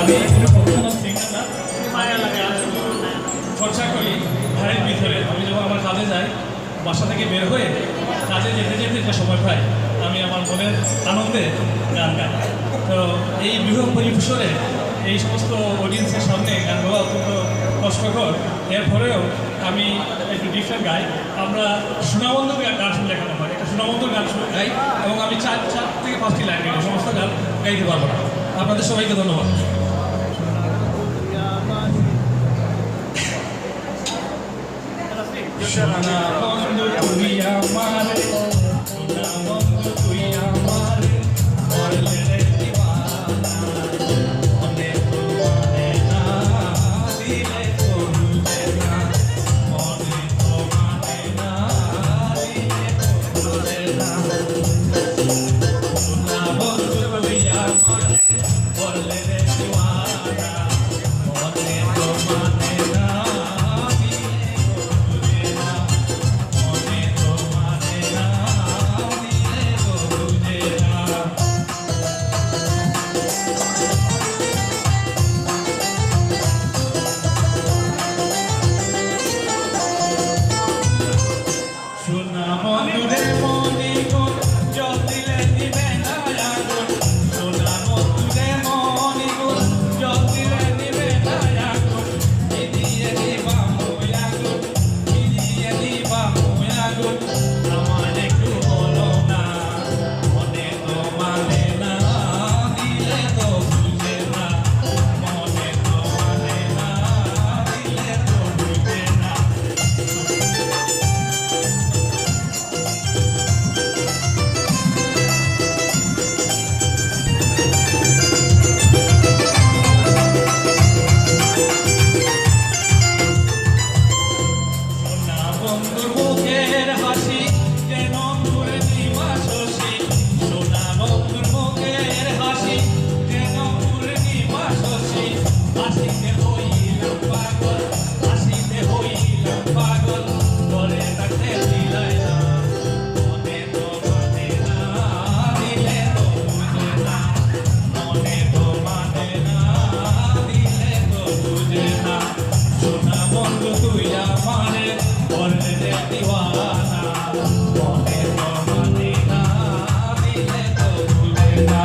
আমি কোনো professional singer না, মায়া লাগে চর্চা করি ঘরের ভিতরে। আমি যখন আমার কাজে যাই, বাসা থেকে বের হয়ে কাজে যেতে যেতে যে সময় পাই, আমি আমার মনের আনন্দে গান গাই। তো এই বৃহৎ পরিবেশনে এই সমস্ত অডিয়েন্সের সামনে গান গাওয়া অত্যন্ত কষ্টকর। এরপরেও আমি একটু ডিফারেন্ট গাই। আমরা সুনামন্ধ গান শুনে দেখানো হয়, একটা সুনামন্ধ গান শুনে গাই এবং আমি 4 থেকে 5টি লাইন গাই, সমস্ত গান গাইতে পারবো না। আপনাদের সবাইকে ধন্যবাদ। সোনা বন্ধু তুই আমার, সোনা বন্ধু তুই আমার, মরলে রে দিওয়ানা, মনে তো মানে না, দিলে তো বুঝে না, মনে তো মানে না, দিলে তো বুঝে না। সোনা বন্ধু তুই আমার, মরলে রে দিওয়ানা, মনে তো মানে না, সোনা বন্ধুরে মনে কোন জল দিলে নিবে না আগুন, সোনা বন্ধুরে মনে কোন জল দিলে নিবে না আগুন, দিয়ে দিবা মই আগুন, দিয়ে দিবা মই আগুন, আমার একটু বলো না, মনে তো মানে না, দিলে তো বুঝে না, মনে তো মানে না, দিলে তো বুঝে না। বন্ধুর মুখের হাসি যেন ঘুরে দিবা শশী, সোনা বন্ধুর মুখের হাসি যেন ঘুরে দিবা শশী, হাসিতে হইলাম পাগল, হাসিতে হইলাম পাগল, ধরে রাখতে দিলাই না, মনে তো মানে না, দিলে তো বুঝে না, মনে তো মানে না, দিলে তো বুঝে না। সোনা বন্ধু তুই আমারে মরলে রে দিওয়ানা, মনে তো মানে না, দিলে তো বুঝে না।